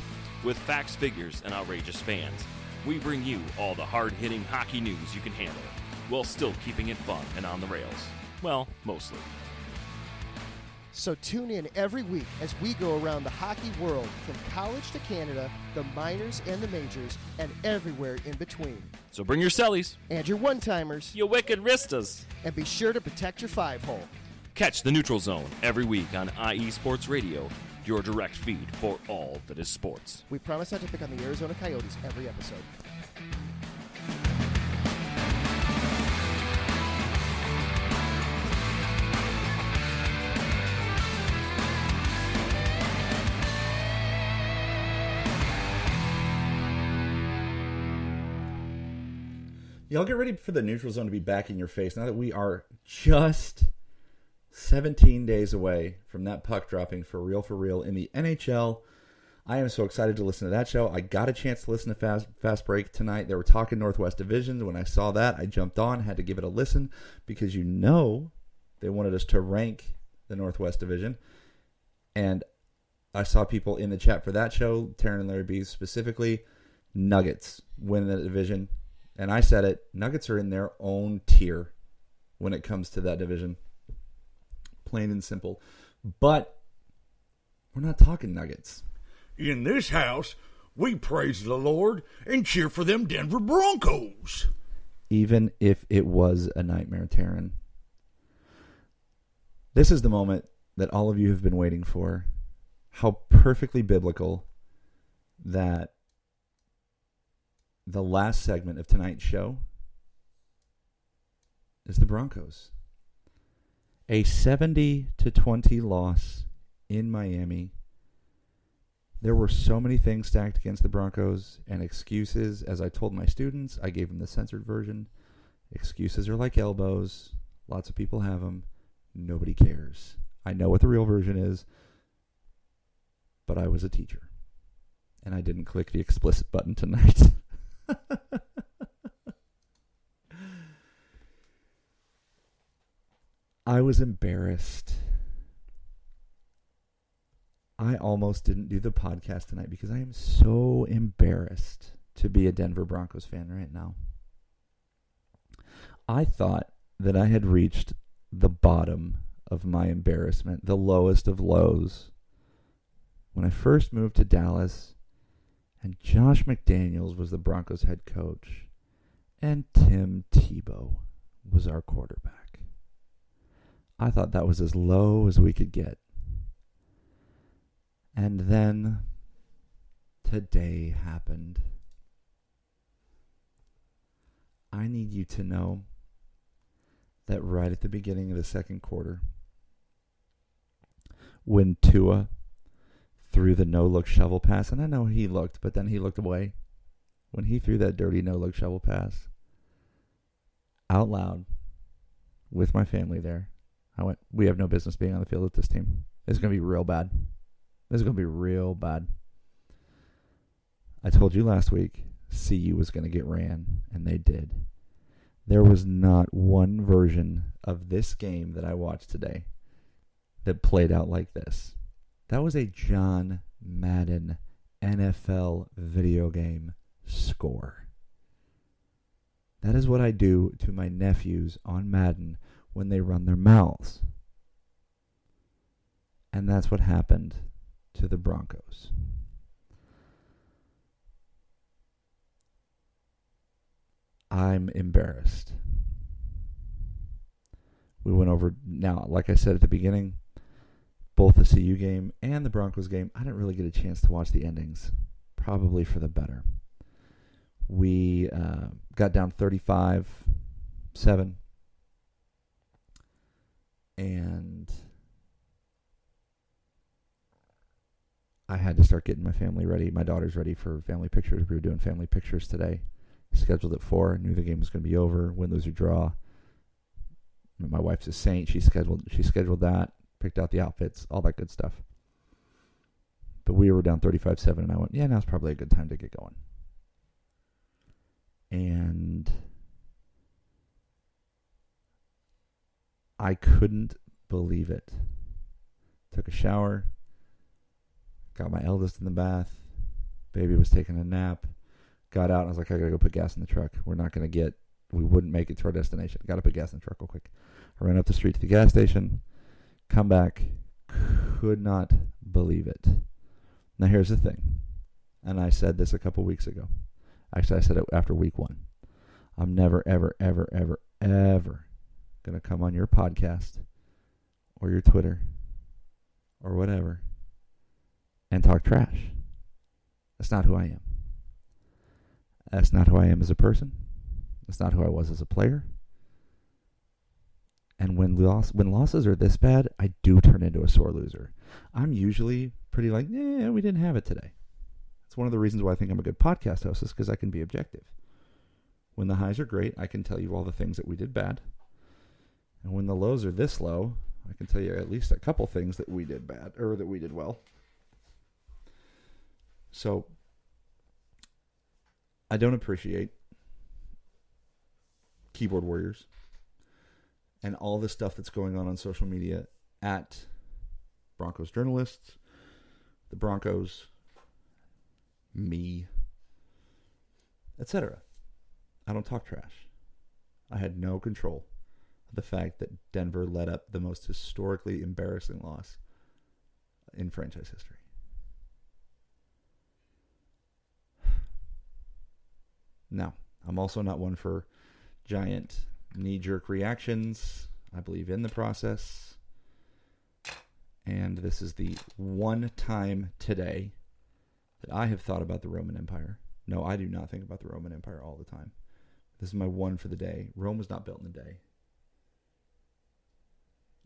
With facts, figures, and outrageous fans, we bring you all the hard-hitting hockey news you can handle, while still keeping it fun and on the rails. Well, mostly. So tune in every week as we go around the hockey world, from college to Canada, the minors and the majors, and everywhere in between. So bring your cellies. And your one-timers. You wicked wristas. And be sure to protect your five-hole. Catch the Neutral Zone every week on IE Sports Radio, your direct feed for all that is sports. We promise not to pick on the Arizona Coyotes every episode. Y'all get ready for the Neutral Zone to be back in your face now that we are just 17 days away from that puck dropping for real in the NHL. I am so excited to listen to that show. I got a chance to listen to Fast Break tonight. They were talking Northwest Divisions. When I saw that, I jumped on, had to give it a listen because they wanted us to rank the Northwest Division. And I saw people in the chat for that show, Taryn and Larry B specifically. Nuggets win the division. And I said it, Nuggets are in their own tier when it comes to that division. Plain and simple. But we're not talking Nuggets. In this house, we praise the Lord and cheer for them Denver Broncos. Even if it was a nightmare, Taryn. This is the moment that all of you have been waiting for. How perfectly biblical that the last segment of tonight's show is the Broncos. A 70-20 loss in Miami. There were so many things stacked against the Broncos and excuses. As I told my students, I gave them the censored version. Excuses are like elbows. Lots of people have them. Nobody cares. I know what the real version is, but I was a teacher, and I didn't click the explicit button tonight. I was embarrassed. I almost didn't do the podcast tonight because I am so embarrassed to be a Denver Broncos fan right now. I thought that I had reached the bottom of my embarrassment, the lowest of lows, when I first moved to Dallas and Josh McDaniels was the Broncos head coach and Tim Tebow was our quarterback. I thought that was as low as we could get. And then today happened. I need you to know that right at the beginning of the second quarter, when Tua threw the no-look shovel pass, and I know he looked, but then he looked away. When he threw that dirty no-look shovel pass, out loud, with my family there, I went, we have no business being on the field with this team. It's going to be real bad. This is going to be real bad. I told you last week, CU was going to get ran, and they did. There was not one version of this game that I watched today that played out like this. That was a John Madden NFL video game score. That is what I do to my nephews on Madden when they run their mouths. And that's what happened to the Broncos. I'm embarrassed. We went over, now, like I said at the beginning, both the CU game and the Broncos game, I didn't really get a chance to watch the endings. Probably for the better. We got down 35-7. And I had to start getting my family ready. My daughter's ready for family pictures. We were doing family pictures today. Scheduled at 4. Knew the game was going to be over. Win, lose, or draw. My wife's a saint. She scheduled that. Picked out the outfits. All that good stuff. But we were down 35-7, and I went, yeah, now's probably a good time to get going. And I couldn't believe it. Took a shower. Got my eldest in the bath. Baby was taking a nap. Got out, and I was like, I got to go put gas in the truck. We wouldn't make it to our destination. Got to put gas in the truck real quick. I ran up the street to the gas station. Come back. Could not believe it. Now, here's the thing. And I said this a couple weeks ago. Actually, I said it after week 1. I'm never, ever, ever, ever, ever going to come on your podcast or your Twitter or whatever and talk trash. That's not who I am. That's not who I am as a person. That's not who I was as a player. And when losses are this bad, I do turn into a sore loser. I'm usually pretty like, yeah, we didn't have it today. It's one of the reasons why I think I'm a good podcast host is because I can be objective. When the highs are great, I can tell you all the things that we did bad. And when the lows are this low, I can tell you at least a couple things that we did bad or that we did well. So I don't appreciate keyboard warriors and all the stuff that's going on social media at Broncos journalists, the Broncos, me, etc. I don't talk trash. I had no control of the fact that Denver led up the most historically embarrassing loss in franchise history. Now, I'm also not one for giant knee-jerk reactions. I believe in the process. And this is the one time today that I have thought about the Roman Empire. No, I do not think about the Roman Empire all the time. This is my one for the day. Rome was not built in a day.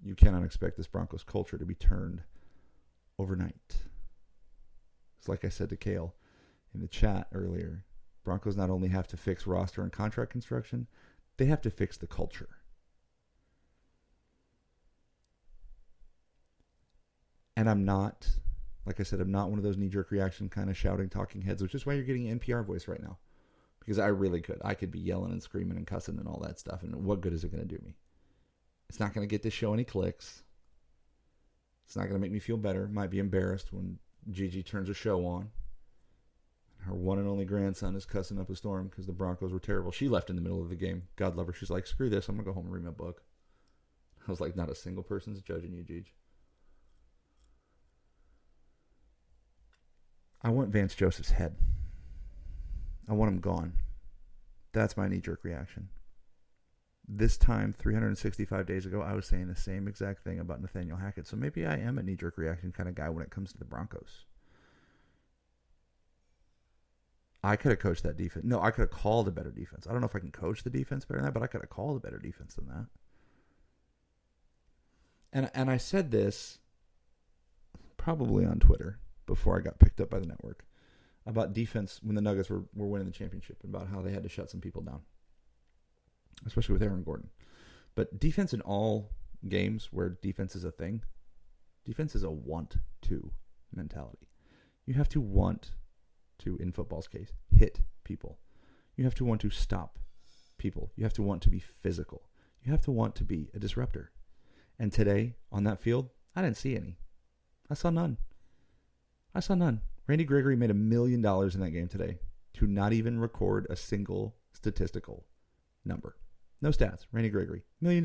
You cannot expect this Broncos culture to be turned overnight. It's like I said to Kale in the chat earlier. Broncos not only have to fix roster and contract construction, they have to fix the culture. And I'm not, like I said, I'm not one of those knee-jerk reaction kind of shouting talking heads, which is why you're getting an NPR voice right now. Because I really could. I could be yelling and screaming and cussing and all that stuff. And what good is it going to do me? It's not going to get this show any clicks. It's not going to make me feel better. Might be embarrassed when Gigi turns a show on. Her one and only grandson is cussing up a storm because the Broncos were terrible. She left in the middle of the game. God love her. She's like, screw this. I'm going to go home and read my book. I was like, not a single person's judging you, Gigi. I want Vance Joseph's head. I want him gone. That's my knee-jerk reaction. This time, 365 days ago, I was saying the same exact thing about Nathaniel Hackett. So maybe I am a knee-jerk reaction kind of guy when it comes to the Broncos. I could have coached that defense. No, I could have called a better defense. I don't know if I can coach the defense better than that, but I could have called a better defense than that. And I said this probably on Twitter before I got picked up by the network about defense when the Nuggets were winning the championship, about how they had to shut some people down, especially with Aaron Gordon. But defense in all games where defense is a thing, defense is a want-to mentality. You have to want to, in football's case, hit people. You have to want to stop people. You have to want to be physical. You have to want to be a disruptor. And today, on that field, I didn't see any. I saw none. Randy Gregory made $1 million in that game today to not even record a single statistical number. No stats. Randy Gregory, $1 million.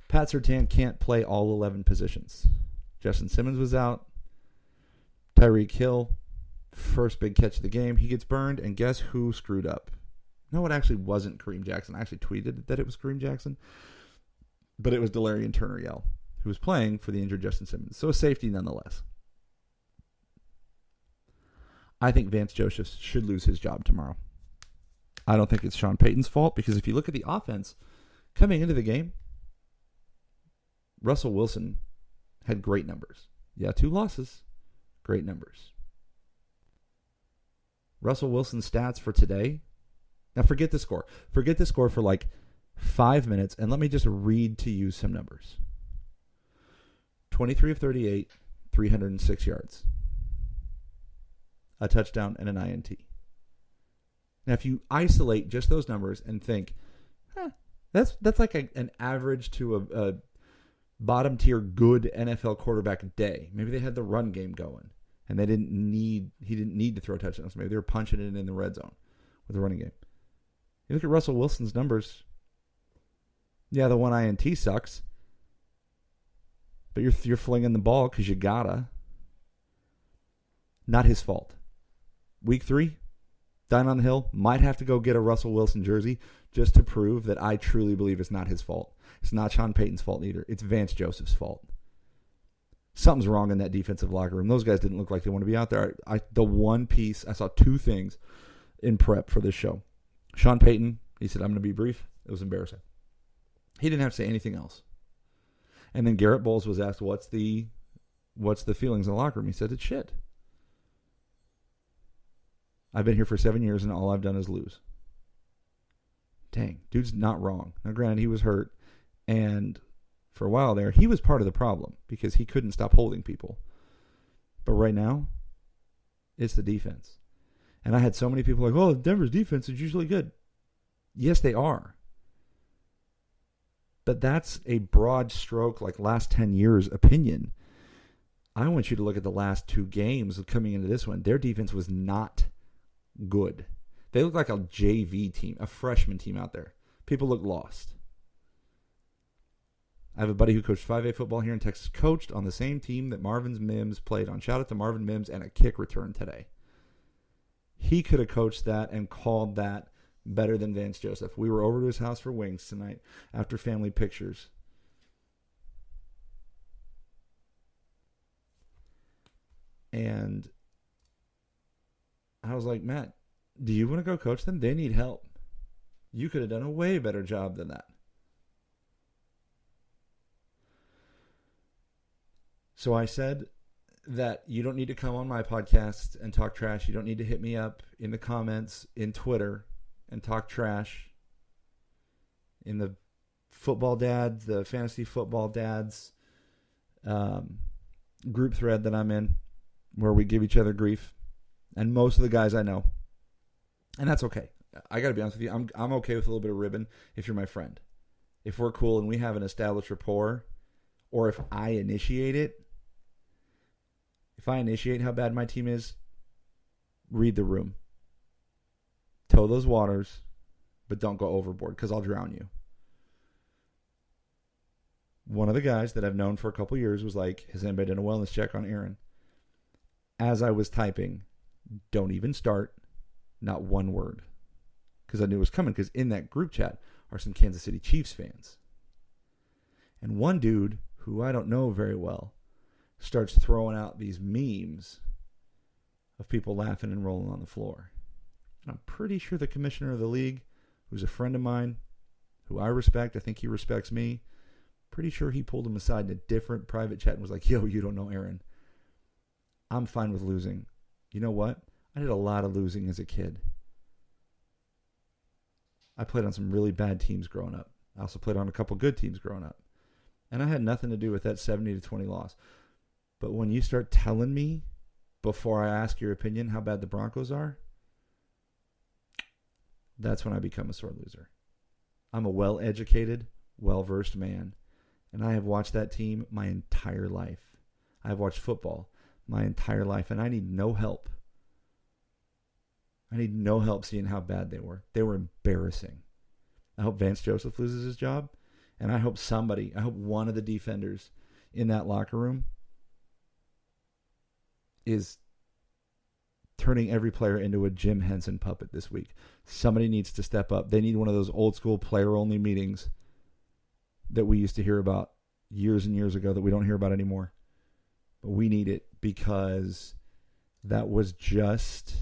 Pat Surtain can't play all 11 positions. Justin Simmons was out. Tyreek Hill, first big catch of the game. He gets burned, and guess who screwed up? No, it actually wasn't Kareem Jackson. I actually tweeted that it was Kareem Jackson, but it was Delarian Turner-Yell, who was playing for the injured Justin Simmons. So a safety nonetheless. I think Vance Joseph should lose his job tomorrow. I don't think it's Sean Payton's fault, because if you look at the offense coming into the game, Russell Wilson had great numbers. Yeah, 2 losses. Great numbers. Russell Wilson's stats for today. Now forget the score. Forget the score for like 5 minutes, and let me just read to you some numbers. 23 of 38, 306 yards. A touchdown and an INT. Now if you isolate just those numbers and think, that's like an average to a bottom tier good NFL quarterback day. Maybe they had the run game going and he didn't need to throw touchdowns. Maybe they were punching it in the red zone with the running game. You look at Russell Wilson's numbers. Yeah, the one INT sucks. But you're flinging the ball because you gotta. Not his fault. Week 3, dying on the hill, might have to go get a Russell Wilson jersey just to prove that I truly believe it's not his fault. It's not Sean Payton's fault either. It's Vance Joseph's fault. Something's wrong in that defensive locker room. Those guys didn't look like they want to be out there. The one piece, I saw 2 things in prep for this show. Sean Payton, he said, I'm going to be brief. It was embarrassing. He didn't have to say anything else. And then Garrett Bowles was asked, what's the feelings in the locker room? He said, it's shit. I've been here for 7 years and all I've done is lose. Dang, dude's not wrong. Now granted, he was hurt. And for a while there, he was part of the problem because he couldn't stop holding people. But right now, it's the defense. And I had so many people like, oh, Denver's defense is usually good. Yes, they are. But that's a broad stroke, like last 10 years opinion. I want you to look at the last 2 games coming into this one. Their defense was not good. They look like a JV team, a freshman team out there. People look lost. I have a buddy who coached 5A football here in Texas, coached on the same team that Marvin Mims played on. Shout out to Marvin Mims and a kick return today. He could have coached that and called that better than Vance Joseph. We were over to his house for wings tonight after family pictures. And I was like, Matt, do you want to go coach them? They need help. You could have done a way better job than that. So I said that you don't need to come on my podcast and talk trash. You don't need to hit me up in the comments in Twitter and talk trash in the football dads, the fantasy football dads group thread that I'm in, where we give each other grief. And most of the guys I know. And that's okay. I got to be honest with you. I'm okay with a little bit of ribbon if you're my friend. If we're cool and we have an established rapport, or if I initiate it, if I initiate how bad my team is, read the room. Toe those waters, but don't go overboard because I'll drown you. One of the guys that I've known for a couple years was like, has anybody done a wellness check on Aaron? As I was typing, don't even start, not one word. Because I knew it was coming, because in that group chat are some Kansas City Chiefs fans. And one dude, who I don't know very well, starts throwing out these memes of people laughing and rolling on the floor. And I'm pretty sure the commissioner of the league, who's a friend of mine, who I respect, I think he respects me, pretty sure he pulled him aside in a different private chat and was like, yo, you don't know Aaron. I'm fine with losing. You know what? I did a lot of losing as a kid. I played on some really bad teams growing up. I also played on a couple good teams growing up. And I had nothing to do with that 70-20 loss. But when you start telling me, before I ask your opinion, how bad the Broncos are, that's when I become a sore loser. I'm a well-educated, well-versed man. And I have watched that team my entire life. I have watched football my entire life. And I need no help. I need no help seeing how bad they were. They were embarrassing. I hope Vance Joseph loses his job. And I hope one of the defenders in that locker room is turning every player into a Jim Henson puppet this week. Somebody needs to step up. They need one of those old school player-only meetings that we used to hear about years and years ago that we don't hear about anymore. But we need it because that was just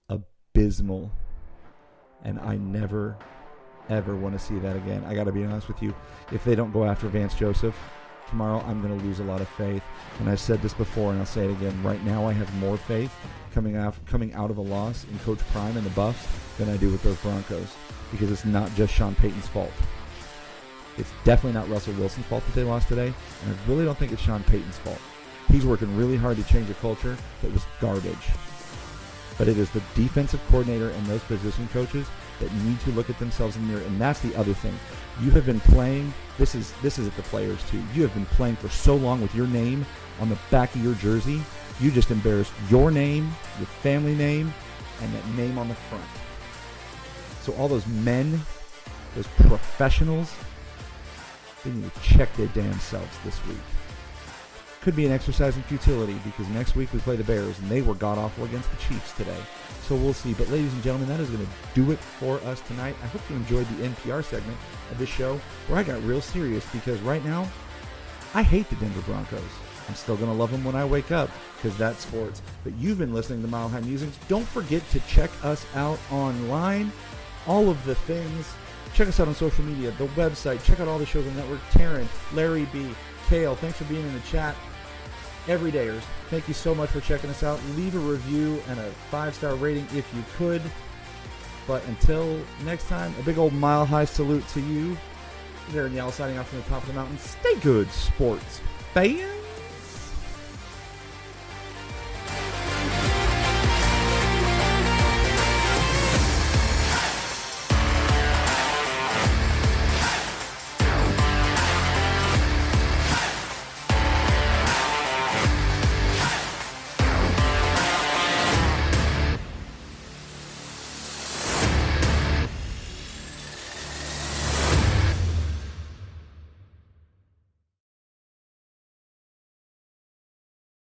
abysmal. And I never, ever want to see that again. I got to be honest with you. If they don't go after Vance Joseph tomorrow, I'm going to lose a lot of faith. And I've said this before, and I'll say it again. Right now, I have more faith coming out of a loss in Coach Prime and the Buffs than I do with those Broncos, because it's not just Sean Payton's fault. It's definitely not Russell Wilson's fault that they lost today, and I really don't think it's Sean Payton's fault. He's working really hard to change a culture that was garbage. But it is the defensive coordinator and those position coaches that need to look at themselves in the mirror. And that's the other thing. You have been playing, this is at the players too. You have been playing for so long with your name on the back of your jersey. You just embarrassed your name, your family name, and that name on the front. So all those men, those professionals, they need to check their damn selves this week. Could be an exercise in futility, because next week we play the Bears, and they were god-awful against the Chiefs today. So we'll see. But ladies and gentlemen, that is going to do it for us tonight. I hope you enjoyed the NPR segment of this show, where I got real serious, because right now, I hate the Denver Broncos. I'm still going to love them when I wake up, because that's sports. But you've been listening to Mile High Musings. Don't forget to check us out online. All of the things. Check us out on social media, the website. Check out all the shows on the network. Taryn, Larry B., Kale, thanks for being in the chat. Everydayers, thank you so much for checking us out. Leave a review and a 5-star rating if you could. But until next time, a big old mile-high salute to you. Darren Yell signing off from the top of the mountain. Stay good, sports fans.